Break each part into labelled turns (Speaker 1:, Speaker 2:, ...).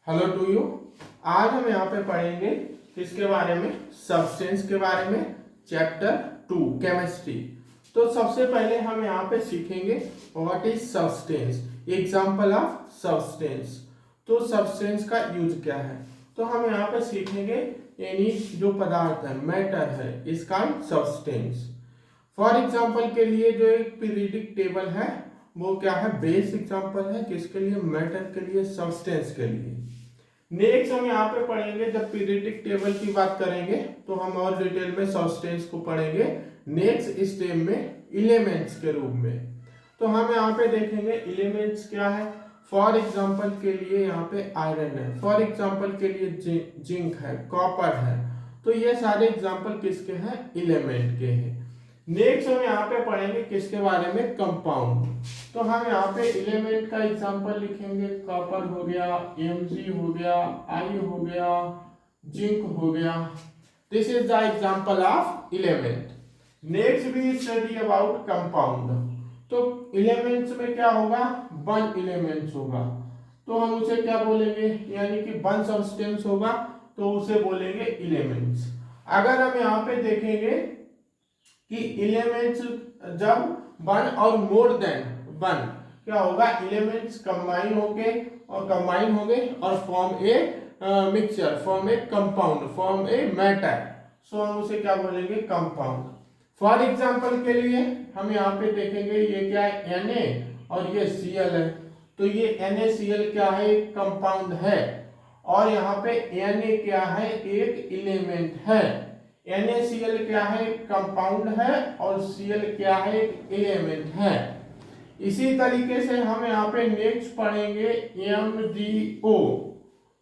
Speaker 1: Hello to you. आज हम यहाँ पे पढ़ेंगे किसके बारे में, सब्सटेंस के बारे में, चैप्टर 2 केमिस्ट्री। तो सबसे पहले हम यहाँ पे सीखेंगे what is substance, example of substance. तो सब्सटेंस का यूज क्या है, तो हम यहाँ पे सीखेंगे यानी जो पदार्थ है, मैटर है, इसका सब्सटेंस। फॉर एग्जांपल के लिए जो एक पीरियडिक टेबल है वो क्या है, बेस एग्जांपल है किसके लिए, मैटर के लिए, सब्सटेंस के लिए। नेक्स्ट हम यहाँ पे पढ़ेंगे, जब पीरियडिक टेबल की बात करेंगे तो हम और डिटेल में सब्सटेंस को पढ़ेंगे नेक्स्ट स्टेप में एलिमेंट्स के रूप में। तो हम यहाँ पे देखेंगे एलिमेंट्स क्या है। फॉर एग्जांपल के लिए यहाँ पे आयरन है, फॉर एग्जांपल के लिए जिंक है, कॉपर है। तो ये सारे एग्जांपल किसके हैं, एलिमेंट के हैं। नेक्स्ट हम यहाँ पे पढ़ेंगे किसके बारे में, कंपाउंड। तो हम यहाँ पे एलिमेंट का एग्जांपल लिखेंगे, कॉपर हो गया, Mg हो गया, आई हो गया, जिंक हो गया। This is the example of element. Next we study about compound. तो एलिमेंट्स में क्या होगा, वन एलिमेंट्स होगा, तो हम उसे क्या बोलेंगे, यानी कि वन सब्सटेंस होगा तो उसे बोलेंगे एलिमेंट्स। अगर हम यहाँ पे देखेंगे कि एलिमेंट्स जब वन और मोर देन वन क्या होगा, एलिमेंट्स कंबाइन होंगे और form a mixture, form a compound, form a matter. So हम उसे क्या बोलेंगे, कंपाउंड। फॉर एग्जांपल के लिए हम यहाँ पे देखेंगे ये क्या है, Na और ये Cl है। तो ये NaCl क्या है, एक कंपाउंड है, और यहाँ पे Na क्या है, एक एलिमेंट है। NaCl क्या है, कंपाउंड है, और Cl क्या है, एक एलिमेंट है। इसी तरीके से हम यहाँ पे नेक्स्ट पढ़ेंगे MgO।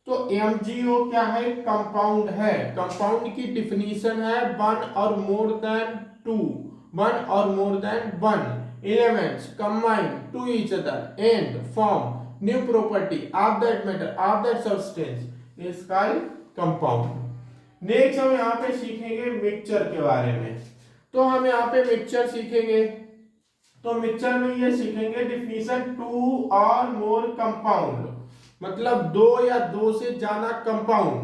Speaker 1: तो MgO क्या है, कंपाउंड है। कंपाउंड की डिफिनीशन है वन और मोर देन टू, वन और more than one elements combine to each other and form new property of that matter of that substance is called compound. Next हम यहाँ पे सीखेंगे मिक्सचर के बारे में। तो हम यहाँ पे मिक्सचर सीखेंगे, तो मिक्सचर में ये सीखेंगे डिफिनीशन टू और मोर कंपाउंड, मतलब दो या दो से ज्यादा कंपाउंड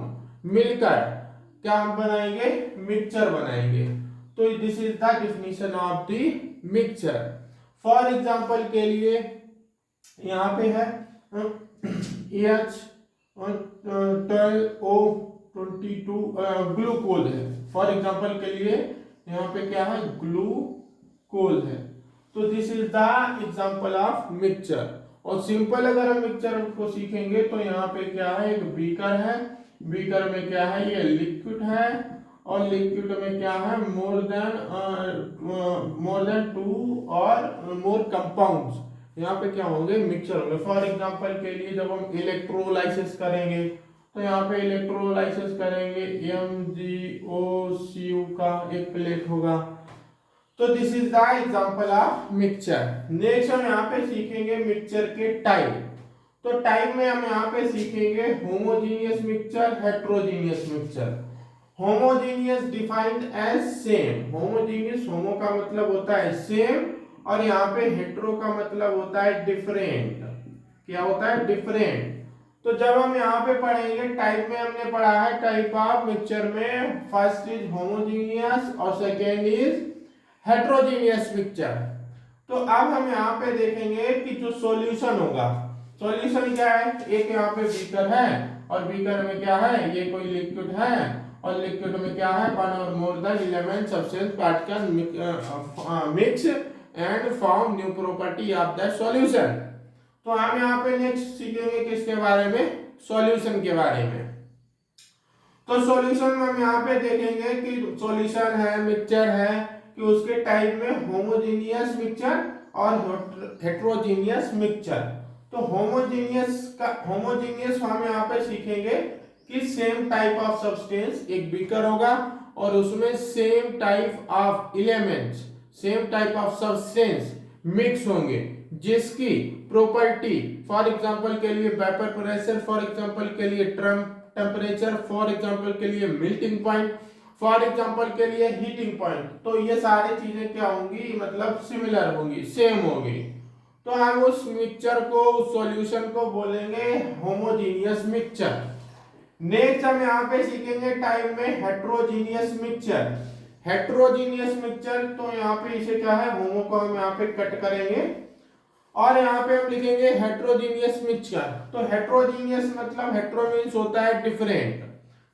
Speaker 1: मिलकर क्या हम बनाएंगे, मिक्सचर बनाएंगे। तो this is the definition of the mixture. For example के लिए यहाँ पे है H12O22 ग्लूकोज है। फॉर एग्जांपल के लिए यहाँ पे क्या है, ग्लूकोज है। तो this is the example of mixture. और सिंपल अगर हम मिक्सचर को सीखेंगे तो यहाँ पे क्या है, एक बीकर है, बीकर में क्या है, ये लिक्विड है, और लिक्विड में क्या है, मोर देन टू और मोर कंपाउंड्स यहाँ पे क्या होंगे, मिक्सचर होंगे। फॉर एग्जांपल के लिए जब हम इलेक्ट्रोलाइसिस करेंगे तो यहाँ पे इलेक्ट्रोलाइसिस करेंगे MgOCu का एक प्लेट होगा। तो this is the example of mixture. Next हम यहाँ पे सीखेंगे मिक्सचर के टाइप। तो टाइप में हम यहाँ पे सीखेंगे homogeneous mixture, heterogeneous mixture. Homogeneous defined as same, homogeneous, homo का मतलब होता है सेम, और यहाँ पे हेट्रो का मतलब होता है डिफरेंट। क्या होता है, डिफरेंट। तो जब हम यहाँ पे पढ़ेंगे टाइप में, हमने पढ़ा है टाइप ऑफ मिक्सचर में फर्स्ट इज होमोजेनियस और सेकेंड इज हेट्रोजेनियस मिक्सचर। तो अब हम यहाँ पे देखेंगे कि जो सॉल्यूशन होगा, सॉल्यूशन क्या है, एक यहाँ पे बीकर है और बीकर में क्या है, ये कोई लिक्विड है, और लिक्विड में क्या है, वन और more then element substance particle mix and form new property of that solution. तो हम यहाँ पे नेक्स्ट सीखेंगे किसके बारे में, सॉल्यूशन के बारे में। तो सॉल्यूशन में हम यहाँ पे देखेंगे कि सॉल्यूशन है, मिक्सचर है, कि उसके टाइप में होमोजेनियस मिक्सचर और हेट्रोजेनियस मिक्सचर। तो होमोजेनियस हम यहाँ पे सीखेंगे कि सेम टाइप ऑफ सब्सटेंस, एक बीकर होगा और उसमें same type of elements, same type of substance mix होंगे, जिसकी प्रॉपर्टी फॉर एग्जांपल के लिए वेपर प्रेशर, फॉर एग्जांपल के लिए टेम्परेचर, फॉर एग्जांपल के लिए मेल्टिंग पॉइंट, फॉर एग्जांपल के लिए हीटिंग पॉइंट। तो ये सारी चीजें क्या होंगी, मतलब सिमिलर होंगी, सेम होंगी। तो हम उस मिक्सचर को, उस सॉल्यूशन को बोलेंगे होमोजीनियस मिक्सचर। नेक्स्ट हम यहाँ पे सीखेंगे टाइप में हेट्रोजीनियस मिक्सचर। हेट्रोजीनियस मिक्सचर, तो यहाँ पे इसे क्या है, होमो को हम यहाँ पे कट करेंगे और यहाँ पे हम लिखेंगे हेट्रोजीनियस मिक्सचर। तो हेट्रोजीनियस मतलब हेट्रो मींस होता है डिफरेंट।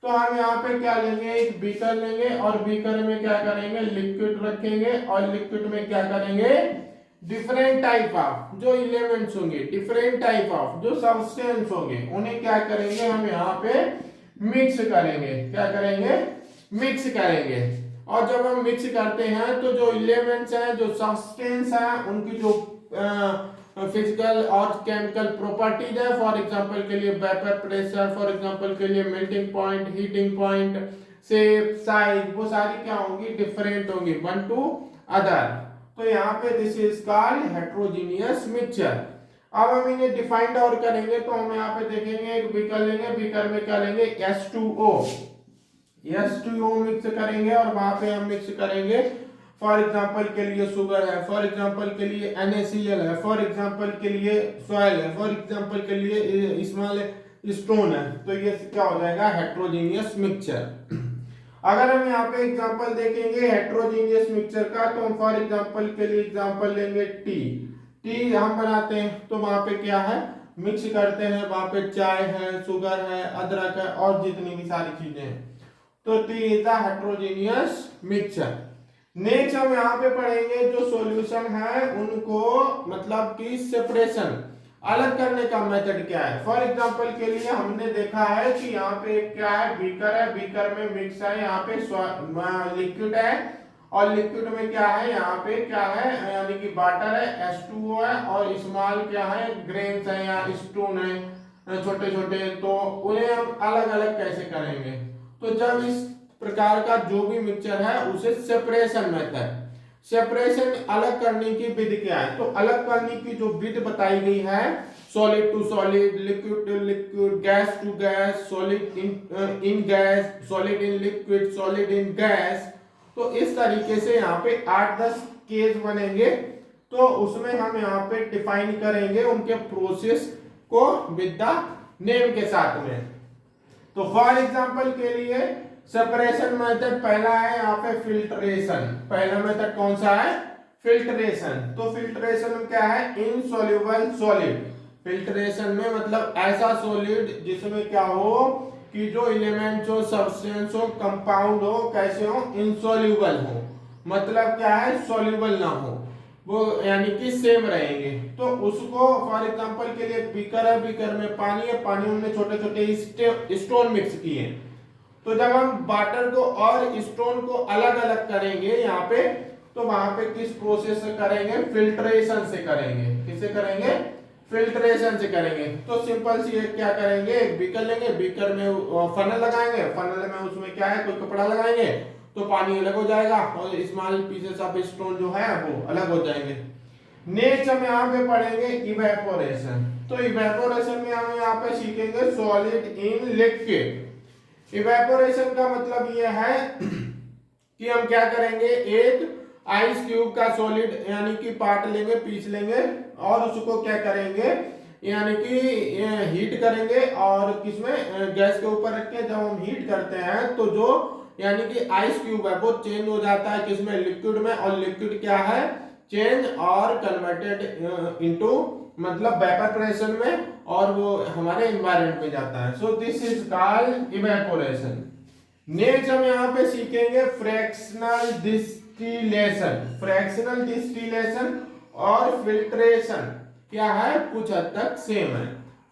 Speaker 1: तो हम यहाँ पे क्या लेंगे, एक बीकर लेंगे और बीकर में क्या करेंगे, लिक्विड रखेंगे और लिक्विड में क्या करेंगे, डिफरेंट टाइप ऑफ जो एलिमेंट्स होंगे, डिफरेंट टाइप ऑफ जो सब्सटेंस होंगे, उन्हें क्या करेंगे, हम यहाँ पे मिक्स करेंगे। क्या करेंगे, मिक्स करेंगे। और जब हम मिक्स करते हैं तो जो एलिमेंट्स हैं, जो सब्सटेंस हैं, उनकी जो फिजिकल और केमिकल प्रॉपर्टीज है, फॉर एग्जांपल के लिए वेपर प्रेशर, फॉर एग्जांपल के लिए melting point, heating point, shape, size, वो सारी क्या होंगी, डिफरेंट होंगी वन टू अदर। तो यहाँ पे this is called heterogeneous mixture. अब हम इन्हें डिफाइंड और करेंगे, तो हम यहाँ पे देखेंगे एक बीकर लेंगे, बीकर में क्या लेंगे, H2O मिक्स करेंगे और वहां पे हम मिक्स करेंगे फॉर एग्जांपल के लिए शुगर है, फॉर एग्जांपल के लिए NaCl है, फॉर एग्जांपल के लिए सॉइल है, फॉर एग्जांपल के लिए स्मॉल स्टोन है। तो ये क्या हो जाएगा, हेट्रोजीनियस मिक्सचर। अगर हम यहाँ पे एग्जांपल देखेंगे हेट्रोजीनियस मिक्सचर का, तो हम फॉर एग्जांपल के लिए एग्जांपल लेंगे टी हम बनाते हैं, तो वहां पे क्या है, मिक्स करते हैं, वहां पे चाय है, शुगर है, अदरक है और जितनी भी सारी चीजें हैं। तो T is the heterogeneous mixture. Next हम यहाँ पे पढ़ेंगे जो सॉल्यूशन है उनको, मतलब कि सेपरेशन, अलग करने का मेथड क्या है। फॉर एग्जांपल के लिए हमने देखा है कि यहाँ पे क्या है, बीकर है, बीकर में मिक्स है, यहाँ पे लिक्विड है और लिक्विड में क्या है, यहाँ पे क्या है, यानी कि वाटर है, H2O है और स्मॉल क्या है, ग्रेन्स है या स्टोन है छोटे छोटे। तो उन्हें हम अलग अलग कैसे करेंगे, तो जब इस प्रकार का जो भी मिक्सचर है उसे सेपरेशन मेथड, सेपरेशन अलग करने की विधि क्या है, तो अलग करने की जो विधि बताई गई है, solid to solid, liquid to liquid, gas to gas, solid in gas, solid in liquid, solid in gas. तो इस तरीके से यहाँ पे 8-10 केस बनेंगे, तो उसमें हम यहाँ पे डिफाइन करेंगे उनके प्रोसेस को विद द नेम के साथ में। तो फॉर एग्जांपल के लिए सेपरेशन मेथड पहला है यहाँ पे फिल्ट्रेशन। पहला मेथड कौन सा है, फिल्ट्रेशन। तो फिल्ट्रेशन में क्या है, इनसॉल्युबल सॉलिड। फिल्ट्रेशन में मतलब ऐसा सॉलिड जिसमें क्या हो कि जो एलिमेंट्स हो, सब्सटेंस हो, कंपाउंड हो, कैसे हो, इनसॉल्युबल हो, मतलब क्या है, सॉल्युबल ना हो, वो यानी कि सेम रहेंगे। तो उसको फॉर एग्जांपल के लिए बीकर है, बीकर में पानी है, पानी में छोटे छोटे स्टोन मिक्स किए। तो जब हम वाटर को और स्टोन को अलग अलग करेंगे यहाँ पे, तो वहां पे किस प्रोसेस से करेंगे, फिल्ट्रेशन से करेंगे। किससे करेंगे, फिल्ट्रेशन से करेंगे। तो सिंपल सी क्या करेंगे, एक बीकर लेंगे, बीकर में फनल लगाएंगे, फनल में उसमें क्या है, कोई कपड़ा लगाएंगे, तो पानी अलग हो जाएगा और स्मॉल पीसेस ऑफ स्टोन जो है वो अलग हो जाएंगे। नेक्स्ट हम यहाँ पे पढ़ेंगे इवेपोरेशन। तो इवेपोरेशन में हम यहाँ पे सीखेंगे सॉलिड इन लिक्विड। इवेपोरेशन का मतलब ये है कि हम क्या करेंगे, एक आइस क्यूब का सॉलिड यानी कि पार्ट लेंगे, पीस लेंगे और उसको क्या करेंगे, यानी कि हीट करेंगे और किसमें, गैस के ऊपर रख के जब हम हीट करते हैं तो जो यानी कि आइस क्यूब है वो चेंज हो जाता है किसमें, लिक्विड में। और लिक्विड क्या है, चेंज और कन्वर्टेड इनटू मतलब वेपर प्रेशर में, और वो हमारे एनवायरनमेंट में जाता है। So this is called evaporation. Next हम यहाँ पे सीखेंगे फ्रैक्शनल डिस्टिलेशन। फ्रैक्शनल डिस्टिलेशन और फिल्ट्रेशन क्या है, कुछ हद तक सेम है।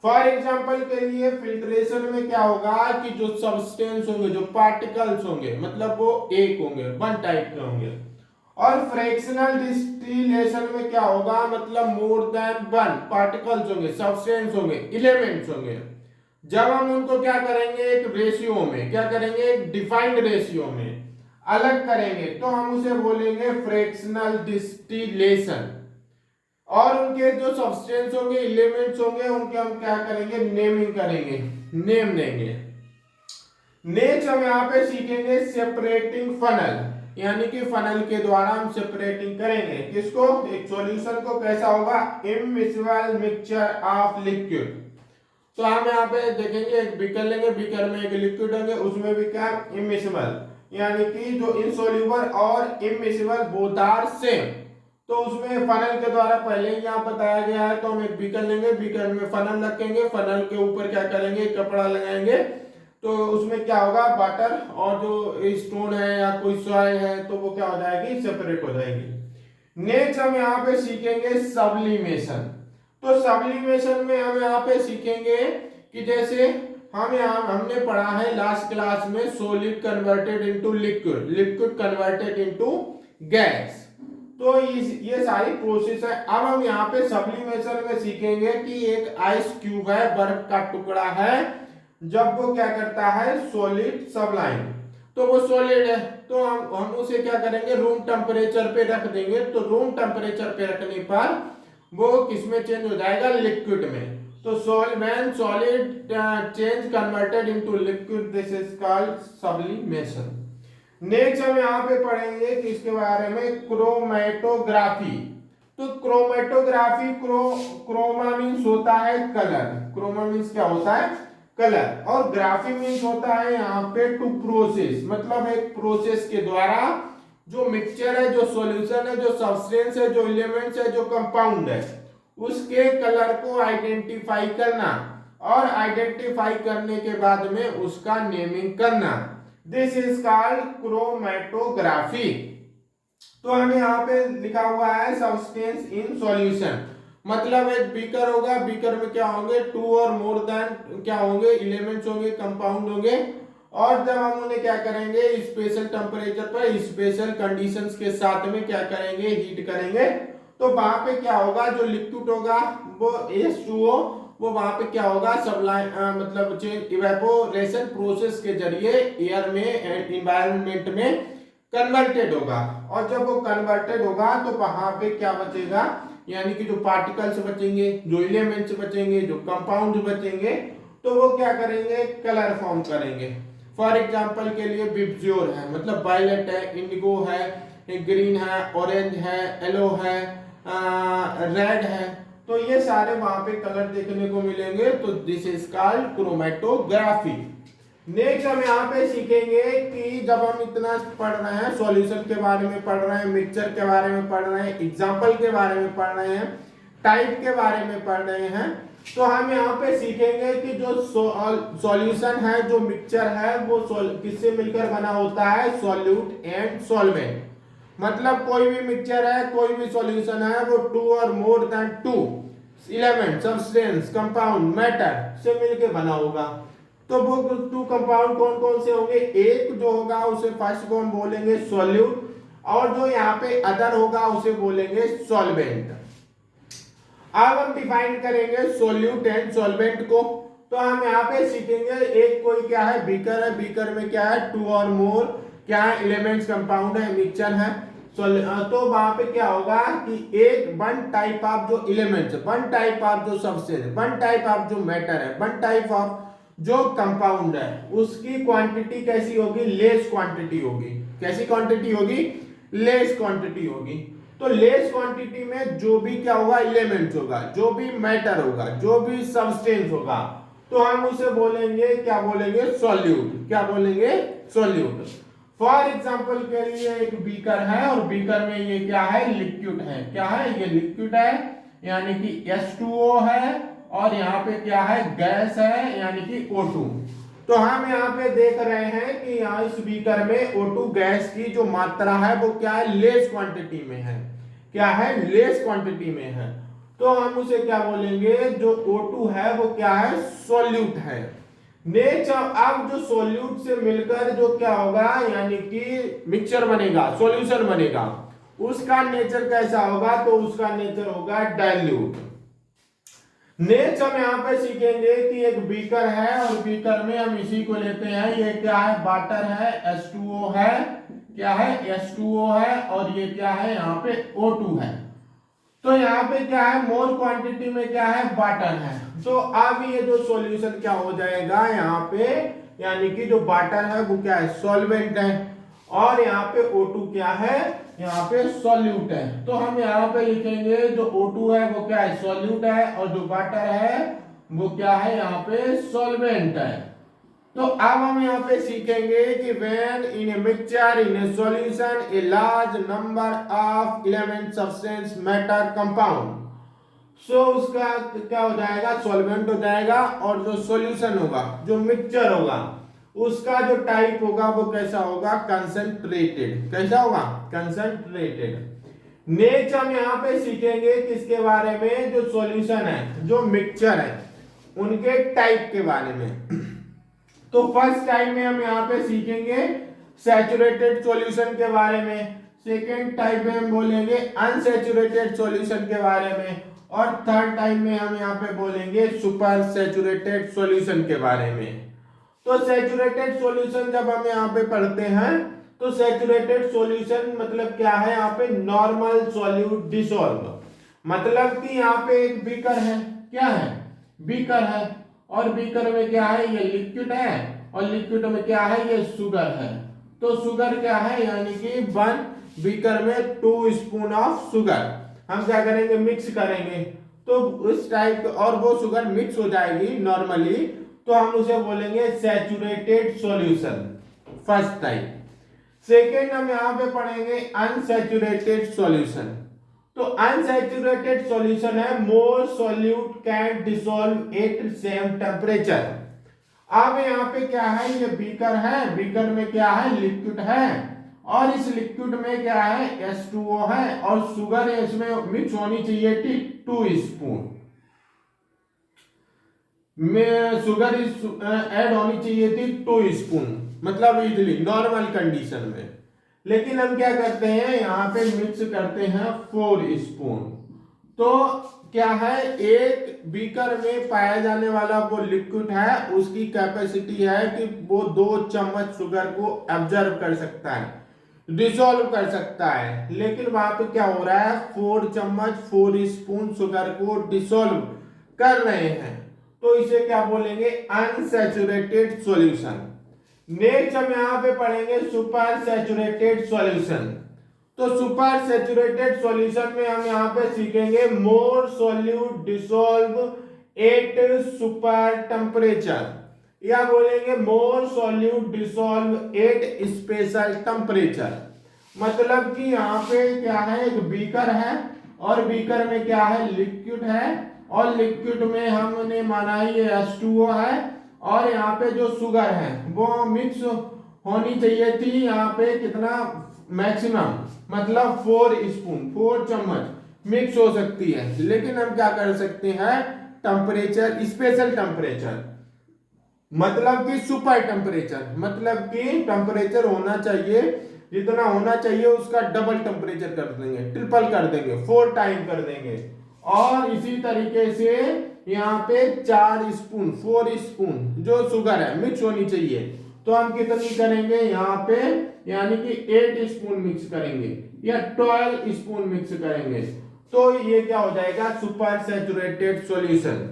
Speaker 1: फॉर एग्जांपल के लिए फिल्ट्रेशन में क्या होगा कि जो सब्सटेंस होंगे, जो पार्टिकल्स होंगे, मतलब वो एक होंगे, वन टाइप के होंगे। और फ्रैक्शनल डिस्टिलेशन में क्या होगा, मतलब मोर देन वन पार्टिकल्स होंगे, सब्सटेंस होंगे, एलिमेंट्स होंगे। जब हम उनको क्या करेंगे, एक रेशियो में क्या करेंगे, एक डिफाइंड रेशियो में अलग करेंगे, तो हम उसे बोलेंगे फ्रैक्शनल डिस्टिलेशन। और उनके जो सब्सटेंस होंगे, एलिमेंट्स होंगे, उनके हम क्या करेंगे, नेमिंग करेंगे, नेम देंगे। नेक्स्ट हम यहाँ पे सीखेंगे सेपरेटिंग फनल। यानी कि फनल के द्वारा हम सेपरेटिंग करेंगे किसको, एक सॉल्यूशन को। कैसा होगा, इमिसिबल मिक्सचर ऑफ लिक्विड। तो हम यहाँ पे देखेंगे एक बीकर लेंगे, बीकर में एक लिक्विड होंगे, उसमें भी क्या, इमिसिबल, यानी कि जो इनसोल्यूबल और इमिसिबल बोथ आर सेम। तो उसमें फनल के द्वारा पहले ही यहाँ बताया गया है। तो हम एक बीकर लेंगे, बीकर में फनल रखेंगे, फनल के ऊपर क्या करेंगे, कपड़ा लगाएंगे, तो उसमें क्या होगा, वाटर और जो स्टोन है या कोई सॉइल है तो वो क्या हो जाएगी, सेपरेट हो जाएगी। नेक्स्ट हम यहाँ पे सीखेंगे सब्लिमेशन। तो सब्लिमेशन में हम यहाँ पे सीखेंगे कि जैसे हमने पढ़ा है लास्ट क्लास में, solid converted into liquid, liquid converted into gas. तो ये सारी प्रोसेस है। अब हम यहाँ पे सब्लिमेशन में सीखेंगे कि एक आइस क्यूब है, बर्फ का टुकड़ा है, जब वो क्या करता है, सॉलिड सब्लाइम, तो वो सॉलिड है, तो हम उसे क्या करेंगे, रूम टेम्परेचर पे रख देंगे। तो रूम टेम्परेचर पे रखने पर वो किसमें चेंज हो जाएगा, लिक्विड में। तो when solid change converted into liquid, this is called sublimation. Next हम यहाँ पे पढ़ेंगे कि इसके बारे में क्रोमेटोग्राफी। तो क्रोमेटोग्राफी, क्रोमा मीन्स होता है कलर, क्रोमा मीन्स क्या होता है, कलर, और ग्राफी मीन्स होता है यहाँ पे टू प्रोसेस, मतलब एक प्रोसेस के द्वारा जो मिक्सचर है, जो सॉल्यूशन है, जो सब्सटेंस है, जो एलिमेंट्स है, जो कंपाउंड है, उसके कलर को आइडेंटिफाई करना, और आइडेंटिफाई करने के बाद में उसका नेमिंग करना, दिस इज कॉल्ड क्रोमेटोग्राफी। तो हमें यहाँ पे लिखा हुआ है सब्सटेंस इन सॉल्यूशन, मतलब एक बीकर होगा, बीकर में क्या होंगे, टू और मोर देन क्या होंगे, एलिमेंट्स होंगे, कंपाउंड होंगे, और जब हम उन्हें क्या करेंगे, स्पेशल टेम्परेचर पर स्पेशल कंडीशंस के साथ में क्या करेंगे, हीट करेंगे, तो वहां पे क्या होगा, जो लिक्विड होगा वो H2O, वो वहां पे क्या होगा, मतलब इवेपोरेशन प्रोसेस के जरिए एयर में एनवायरनमेंट में कन्वर्टेड होगा, और जब वो कन्वर्टेड होगा तो वहां पे क्या बचेगा, यानी कि जो पार्टिकल्स बचेंगे, जो एलिमेंट्स बचेंगे, जो कंपाउंड बचेंगे, तो वो क्या करेंगे, कलर फॉर्म करेंगे। फॉर एग्जांपल के लिए विबज्योर है, मतलब वायलेट है, इंडिगो है, ग्रीन है, ऑरेंज है, येलो है, रेड है, तो ये सारे वहां पे कलर देखने को मिलेंगे। तो this is called chromatography. Next हम यहाँ पे सीखेंगे कि जब हम इतना पढ़ रहे हैं, सॉल्यूशन के बारे में पढ़ रहे हैं, मिक्सचर के बारे में पढ़ रहे हैं, एग्जाम्पल के बारे में पढ़ रहे हैं, टाइप के बारे में पढ़ रहे हैं, तो हम यहाँ पे सीखेंगे कि जो सॉल्यूशन है, जो मिक्सचर है, वो किससे मिलकर बना होता है, सॉल्यूट एंड सॉल्वेंट। मतलब कोई भी मिक्सचर है, कोई भी सॉल्यूशन है, वो टू और more than two element, substance, compound, matter से मिलकर बना होगा। तो वो टू कंपाउंड कौन कौन से होंगे, एक जो होगा उसे फर्स्ट को हम बोलेंगे सॉल्यूट, और जो यहाँ पे अदर होगा उसे बोलेंगे सॉल्वेंट। अब हम डिफाइन करेंगे सॉल्यूट एंड सॉल्वेंट को। तो हम यहाँ पे सीखेंगे, एक कोई क्या है, बीकर है, बीकर में क्या है, टू और मोर क्या है, एलिमेंट्स, कंपाउंड है, मिक्सचर है। तो वहां पे क्या होगा कि एक वन टाइप ऑफ जो एलिमेंट्स, वन टाइप ऑफ जो सब्सटेंस, वन टाइप ऑफ जो मैटर है, वन टाइप ऑफ जो कंपाउंड है, उसकी क्वांटिटी कैसी होगी, लेस क्वांटिटी होगी। कैसी क्वांटिटी होगी, लेस क्वांटिटी होगी। तो लेस क्वांटिटी में जो भी क्या होगा, एलिमेंट्स होगा, जो भी मैटर होगा, जो भी सब्सटेंस होगा, तो हम उसे बोलेंगे, क्या बोलेंगे, सॉल्यूट। क्या बोलेंगे, सॉल्यूट। फॉर एग्जांपल के लिए एक बीकर है, और बीकर में ये क्या है, लिक्विड है। क्या है, ये लिक्विड है, यानी कि H2O है, और यहाँ पे क्या है, गैस है, यानी कि O2। तो हम यहाँ पे देख रहे हैं कि यहाँ इस बीकर में O2 गैस की जो मात्रा है वो क्या है, लेस क्वांटिटी में है। क्या है, लेस क्वांटिटी में है। तो हम उसे क्या बोलेंगे, जो O2 है वो क्या है, सॉल्यूट है। नेक्स्ट अब जो सॉल्यूट से मिलकर जो क्या होगा, यानी कि मिक्सचर बनेगा, सॉल्यूशन बनेगा, उसका नेचर कैसा होगा, तो उसका नेचर होगा डाइल्यूट। नेक्स्ट हम यहाँ पे सीखेंगे कि एक बीकर है, और बीकर में हम इसी को लेते हैं, ये क्या है, वाटर है, H2O है, क्या है, H2O है, और ये क्या है, यहाँ पे O2 है। तो यहाँ पे क्या है, मोर क्वांटिटी में क्या है, वाटर है। तो अब ये जो सॉल्यूशन क्या हो जाएगा यहाँ पे, यानी कि जो वाटर है वो क्या है, सॉल्वेंट है, और यहाँ पे O2 क्या है, यहाँ पे सॉल्यूट है। तो हम यहाँ पे लिखेंगे जो O2 है वो क्या है, सॉल्यूट है, और जो वाटर है वो क्या है, यहाँ पे सॉल्वेंट है। तो अब हम यहाँ पे सीखेंगे कि when in a mixture in a solution a large number of element substance matter compound, सो उसका क्या हो जाएगा, सॉल्वेंट हो जाएगा, और जो सॉल्यूशन होगा, जो मिक्सचर होगा, उसका जो टाइप होगा वो कैसा होगा, कंसंट्रेटेड। कैसा होगा, कंसंट्रेटेड। नेक्स्ट हम यहाँ पे सीखेंगे किसके बारे में, जो सॉल्यूशन है, जो मिक्सचर है, उनके टाइप के बारे में। तो फर्स्ट टाइप में हम यहाँ पे सीखेंगे सैचुरेटेड सॉल्यूशन के बारे में, सेकेंड टाइप में हम बोलेंगे अनसैचुरेटेड सॉल्यूशन के बारे में, और थर्ड टाइप में हम यहाँ पे बोलेंगे सुपर सैचुरेटेड सॉल्यूशन के बारे में। तो सैचुरेटेड सॉल्यूशन जब हम यहाँ पे पढ़ते हैं, तो सैचुरेटेड सॉल्यूशन मतलब क्या है, यहाँ पे नॉर्मल सॉल्यूट डिसॉल्व, मतलब कि यहाँ पे एक बीकर है, क्या है, बीकर है, और बीकर में क्या है, ये लिक्विड है, और लिक्विड में क्या है, ये शुगर है। तो शुगर क्या है, यानी कि 1 बीकर में 2 स्पून ऑफ शुगर हम क्या करेंगे, मिक्स करेंगे। तो उस टाइप, और वो शुगर मिक्स हो जाएगी नॉर्मली, तो हम उसे बोलेंगे saturated solution, first type. Second हम यहाँ पे पढ़ेंगे अनसैचुरेटेड सॉल्यूशन। तो अनसैचुरेटेड सॉल्यूशन है more solute can dissolve at same temperature. अब यहाँ पे क्या है, ये बीकर है, बीकर में क्या है, लिक्विड है, और इस लिक्विड में क्या है, H2O है, और शुगर इसमें मिक्स होनी चाहिए थी 2 स्पून में, शुगर ऐड होनी चाहिए थी 2 स्पून, मतलब इजली नॉर्मल कंडीशन में। लेकिन हम क्या करते हैं, यहाँ पे मिक्स करते हैं 4 स्पून। तो क्या है, एक बीकर में पाया जाने वाला वो लिक्विड है, उसकी कैपेसिटी है कि वो 2 चम्मच शुगर को एब्जॉर्ब कर सकता है, डिसॉल्व कर सकता है। लेकिन वहां पे क्या हो रहा है, 4 चम्मच 4 स्पून शुगर को डिसॉल्व कर रहे हैं, तो इसे क्या बोलेंगे, अनसैचुरेटेड सॉल्यूशन। नेक्स्ट हम यहाँ पे पढ़ेंगे सुपर सैचुरेटेड सॉल्यूशन। तो सुपर सैचुरेटेड सॉल्यूशन में हम यहाँ पे सीखेंगे more solute dissolve at super temperature, या बोलेंगे more solute dissolve at special temperature. मतलब कि यहाँ पे क्या है, एक बीकर है, और बीकर में क्या है, लिक्विड है, और लिक्विड में हमने माना ये H2O है, और यहाँ पे जो शुगर है वो मिक्स होनी चाहिए थी, यहाँ पे कितना, मैक्सिमम, मतलब 4 स्पून, 4 चम्मच मिक्स हो सकती है। लेकिन हम क्या कर सकते हैं, टेम्परेचर, स्पेशल टेम्परेचर, मतलब कि सुपर टेम्परेचर, मतलब कि टेम्परेचर होना चाहिए, जितना होना चाहिए उसका डबल टेम्परेचर कर देंगे, ट्रिपल कर देंगे, 4 टाइम कर देंगे। और इसी तरीके से यहाँ पे 4 स्पून, 4 स्पून जो शुगर है मिक्स होनी चाहिए, तो हम कितनी करेंगे यहाँ पे, यानी कि 8 स्पून मिक्स करेंगे, या 12 स्पून मिक्स करेंगे। तो ये क्या हो जाएगा, सुपर सैचुरेटेड सॉल्यूशन।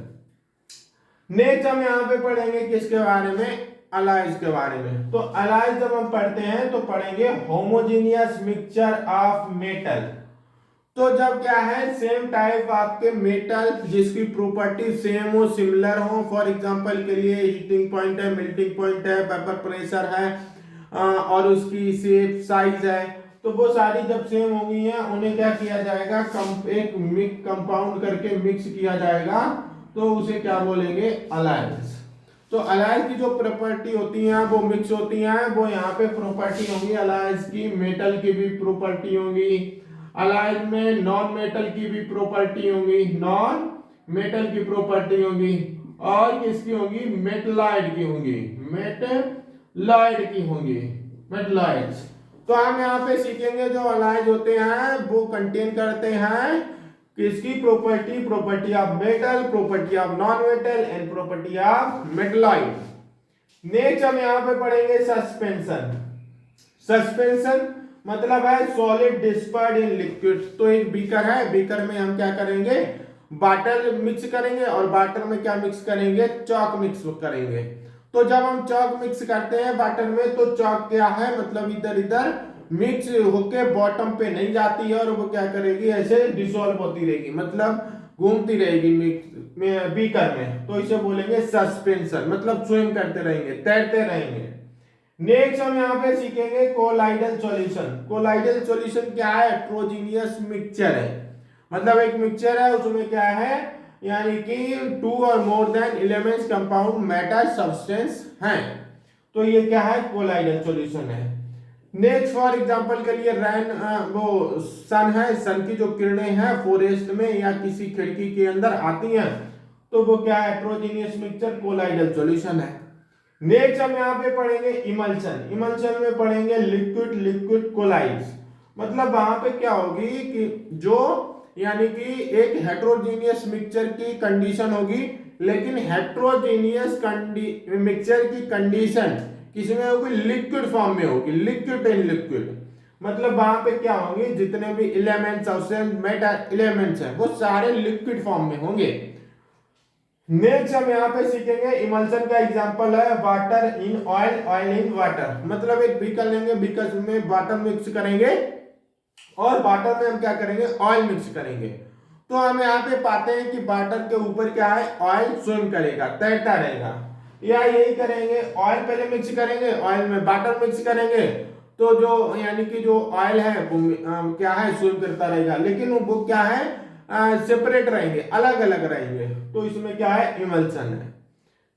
Speaker 1: नेक्स्ट हम यहाँ पे पढ़ेंगे किसके बारे में, अलाइज के बारे में। तो अलाइज जब हम पढ़ते हैं तो पढ़ेंगे होमोजेनियस मिक्सचर ऑफ मेटल। तो जब क्या है, सेम टाइप आपके मेटल जिसकी प्रॉपर्टी सेम हो, सिमिलर हो, फॉर एग्जांपल के लिए हीटिंग पॉइंट है, मेल्टिंग पॉइंट है, वेपर प्रेशर है, और उसकी शेप, साइज है, तो वो सारी जब सेम होंगी हैं, उन्हें क्या किया जाएगा, एक मिक्स कंपाउंड करके मिक्स किया जाएगा, तो उसे क्या बोलेंगे, अलायंस। तो अलायंस की जो प्रॉपर्टी होती है वो मिक्स होती हैं, वो यहाँ पे प्रॉपर्टी होंगी अलायंस की, मेटल की भी प्रॉपर्टी होंगी, अलायंस में नॉन मेटल की भी प्रॉपर्टी होंगी, नॉन मेटल की प्रॉपर्टी होंगी, और किसकी होंगी, मेटलॉइड की होंगी, मेटलॉइड की होंगी, मेटलॉइड्स। तो हम यहाँ पे सीखेंगे जो अलायंस होते हैं वो कंटेन करते हैं किसकी property, property of metal, property of non metal, and property of metalloid. Next हम यहाँ पे पढ़ेंगे सस्पेंशन। सस्पेंशन मतलब है सॉलिड डिस्पर्ड इन लिक्विड। तो एक बीकर है, बीकर में हम क्या करेंगे, वाटर मिक्स करेंगे, और वाटर में क्या मिक्स करेंगे, चॉक मिक्स करेंगे। तो जब हम चॉक मिक्स करते हैं वाटर में तो चॉक क्या है, मतलब इधर इधर मिक्स होके बॉटम पे नहीं जाती है और वो क्या करेगी, ऐसे डिसॉल्व होती रहेगी, मतलब घूमती रहेगी मिक्स में बीकर में, तो इसे बोलेंगे सस्पेंशन, मतलब स्विम करते रहेंगे, तैरते रहेंगे। नेक्स्ट हम यहाँ पे सीखेंगे कोलाइडल सॉल्यूशन। कोलाइडल सॉल्यूशन क्या है, हेट्रोजीनियस मिक्सचर है, मतलब एक मिक्सचर है उसमें क्या है, यानी कि 2 और more then elements compound matter substance हैं, तो ये क्या है, कोलाइडल सॉल्यूशन है। नेक्स्ट फॉर एग्जांपल के लिए रैन वो सन है, सन की जो किरणें हैं फॉरेस्ट में या किसी खिड़की के अंदर आती हैं, तो वो क्या है, हेट्रोजीनियस मिक्सचर कोलाइडल सॉल्यूशन है। नेक्स्ट हम यहाँ पे पढ़ेंगे इमल्शन। इमल्शन में पढ़ेंगे लिक्विड लिक्विड कोलाइड्स, मतलब वहां पे क्या होगी कि जो यानी कि एक हेट्रोजीनियस मिक्सचर की कंडीशन होगी, लेकिन हेट्रोजीनियस मिक्सचर की कंडीशन किसमें होगी, लिक्विड फॉर्म में होगी, लिक्विड एंड लिक्विड, मतलब वहां पे क्या होंगे, जितने भी एलिमेंट्स सब्सटेंस मेटल एलिमेंट्स हैं वो सारे लिक्विड फॉर्म में होंगे। नेक्स्ट हम यहाँ पे सीखेंगे इमल्शन का एग्जांपल है water in oil, oil in water, मतलब एक बीकर लेंगे, बीकर में वाटर मिक्स करेंगे और वाटर में हम क्या करेंगे, ऑयल मिक्स करेंगे, तो हम यहाँ पे पाते हैं कि वाटर के ऊपर क्या है, ऑयल स्विम करेगा, तैरता रहेगा, या यही करेंगे, ऑयल पहले मिक्स करेंगे, ऑयल में वाटर मिक्स करेंगे, तो जो यानी कि जो ऑयल है वो क्या है, स्विम करता रहेगा, लेकिन वो क्या है, सेपरेट रहेंगे, अलग अलग रहेंगे, तो इसमें क्या है, इमल्शन है।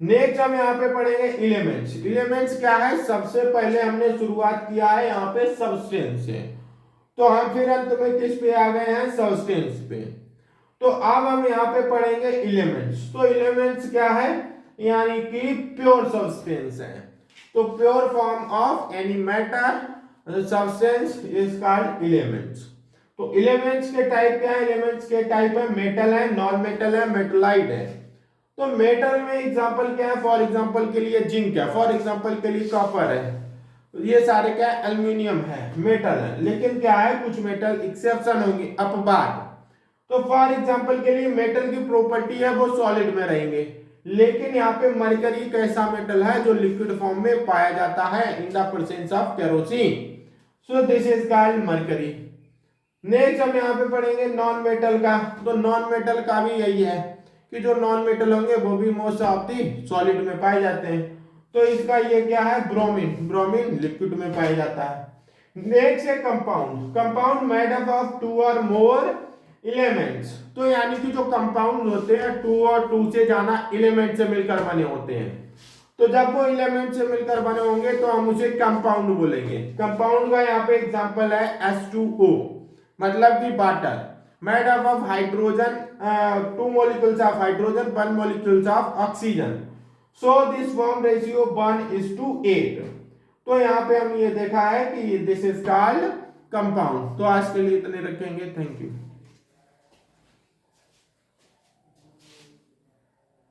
Speaker 1: नेक्स्ट हम यहाँ पे पढ़ेंगे एलिमेंट्स। एलिमेंट्स क्या है, सबसे पहले हमने शुरुआत किया है यहाँ पे सब्सटेंस से, तो हम फिर अंत में किस पे आ गए हैं, सब्सटेंस पे, तो अब हम यहाँ पे पढ़ेंगे एलिमेंट्स। तो एलिमेंट्स क्या है, यानी कि प्योर सब्सटेंस है, तो pure form of any matter substance is called elements. तो एलिमेंट्स के टाइप क्या है, एलिमेंट्स के टाइप है मेटल है, नॉन मेटल है, मेटलाइट है। तो मेटल में एग्जांपल क्या है, फॉर एग्जांपल के लिए जिंक है, फॉर एग्जांपल के लिए कॉपर है, ये सारे क्या है, एल्युमिनियम है, मेटल है, लेकिन क्या है कुछ मेटल एक्सेप्शन होंगे, अपवाद। तो फॉर एग्जांपल के लिए मेटल की प्रॉपर्टी है वो सॉलिड में रहेंगे, लेकिन यहाँ पे मरकरी एक ऐसा मेटल है जो लिक्विड फॉर्म में पाया जाता है in the presence of kerosene, so this is called mercury. Next हम यहाँ पे पढ़ेंगे नॉन मेटल का। तो नॉन मेटल का भी यही है कि जो नॉन मेटल होंगे वो भी मोस्ट ऑफ दी सॉलिड में पाए जाते हैं, तो इसका ये क्या है, ब्रोमीन, ब्रोमीन लिक्विड में पाया जाता है। नेक्स्ट है compound. Compound made up of 2 और मोर एलिमेंट्स, तो यानी कि जो कंपाउंड होते हैं 2 और 2 से ज्यादा एलिमेंट से मिलकर बने होते हैं, तो जब वो एलिमेंट से मिलकर बने होंगे तो हम उसे कंपाउंड बोलेंगे। कंपाउंड का यहाँ पे एग्जांपल है H2O, मतलब कि water made up of hydrogen, 2 molecules of hydrogen, 1 molecules of oxygen, so this form ratio 1:8। तो यहाँ पे हम ये देखा है कि दिस इज कॉल्ड कंपाउंड। तो आज के लिए इतने रखेंगे, थैंक यू।